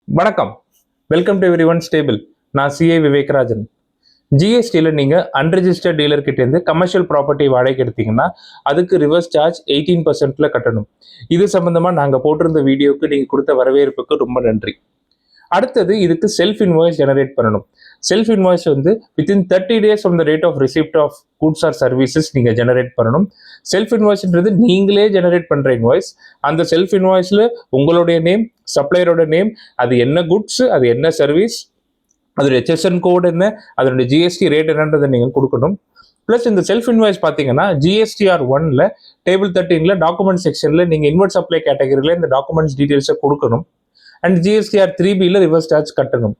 வணக்கம். Welcome to every one stable. நான் CA விவேக்ராஜன். ஜிஎஸ்டியில் நீங்கள் அன்ரெஜிஸ்டர்ட் டீலர் கிட்டேருந்து கமர்ஷியல் ப்ராப்பர்ட்டி வாடகைக்கு எடுத்தீங்கன்னா அதுக்கு ரிவர்ஸ் சார்ஜ் 18% கட்டணும். இது சம்பந்தமாக நாங்கள் போட்டிருந்த வீடியோக்கு நீங்கள் கொடுத்த வரவேற்புக்கு ரொம்ப நன்றி. அடுத்தது இதுக்கு செல்ஃப் இன்வாய்ஸ் ஜெனரேட் பண்ணணும். செல்ஃப் இன்வாய்ஸ் வந்து within 30 days from the rate of receipt of goods or services நீங்கள் ஜெனரேட் பண்ணணும். செல்ஃப் இன்வாய்ஸ்ன்றது நீங்களே ஜெனரேட் பண்ணுற இன்வாய்ஸ். அந்த செல்ஃப் இன்வாய்ஸில் உங்களுடைய நேம், சப்ளையரோட நேம், அது என்ன குட்ஸ், அது என்ன சர்வீஸ், அதோட HSN கோட் என்ன, அதோட ஜிஎஸ்டி ரேட் என்னன்றதை நீங்கள் கொடுக்கணும். ப்ளஸ் இந்த செல்ஃப் இன்வாய்ஸ் பார்த்தீங்கன்னா GSTR 1ல டேபிள் 13ல டாக்குமெண்ட் செக்ஷனில் நீங்கள் இன்வெர்ட் சப்ளை கேட்டகரியில் இந்த டாக்குமெண்ட்ஸ் டீட்டெயில்ஸை கொடுக்கணும். அண்ட் GSTR 3Bல ரிவர்ஸ் சார்ஜ் கட்டணும்.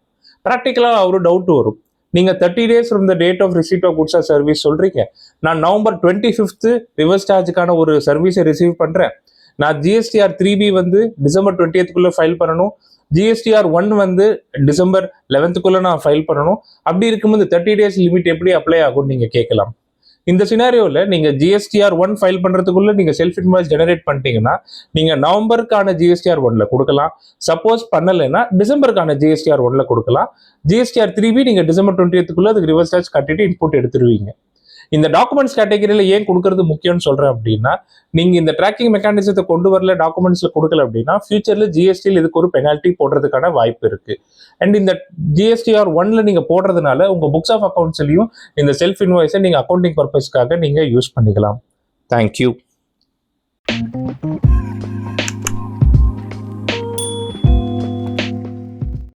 ப்ராக்டிக்கலாக ஒரு டவுட் வரும். நீங்கள் 30 days from the date of receipt of goods or service சொல்கிறீங்க. நான் நவம்பர் 25th ரிவர்ஸ் சார்ஜுக்கான ஒரு சர்வீஸை ரிசீவ் பண்ணுறேன். நான் GSTR 3B வந்து டிசம்பர் 20th ஃபைல் பண்ணணும். GSTR 1 வந்து டிசம்பர் 11th நான் ஃபைல் பண்ணணும். அப்படி இருக்கும்போது 30 days லிமிட் எப்படி அப்ளை ஆகும்னு நீங்கள் கேட்கலாம். இந்த சினாரியோவில் நீங்கள் GSTR 1 ஃபைல் பண்ணுறதுக்குள்ளே நீங்கள் செல்ஃப் இன்வாய்ஸ் ஜெனரேட் பண்ணிட்டீங்கன்னா நீங்கள் நவம்பருக்கான GSTR 1ல கொடுக்கலாம். சப்போஸ் பண்ணலைன்னா டிசம்பருக்கான GSTR 1ல கொடுக்கலாம். GSTR 3B நீங்கள் டிசம்பர் 20th அதுக்கு ரிவர்ஸ் சார்ஜ் கட்டிட்டு இன்புட் எடுத்துருவீங்க. இந்த டாக்குமெண்ட்ஸ் கேட்டகரியில் ஏன் கொடுக்கறது முக்கியம்னு சொல்கிறேன் அப்படின்னா, நீங்கள் இந்த ட்ராக்கிங் மெக்கானிசத்தை கொண்டு வரல, டாக்குமெண்ட்ஸில் கொடுக்கல அப்படின்னா ஃபியூச்சரில் ஜிஎஸ்டியில் இதுக்கு ஒரு பெனால்ட்டி போடுறதுக்கான வாய்ப்பு இருக்குது. அண்ட் இந்த GSTR 1ல நீங்கள் போடுறதுனால உங்கள் புக்ஸ் ஆஃப் அக்கௌண்ட்ஸ்லையும் இந்த செல்ஃப் இன்வாய்ஸை நீங்கள் அக்கௌண்டிங் பர்பஸ்க்காக நீங்கள் யூஸ் பண்ணிக்கலாம். தேங்க்யூ.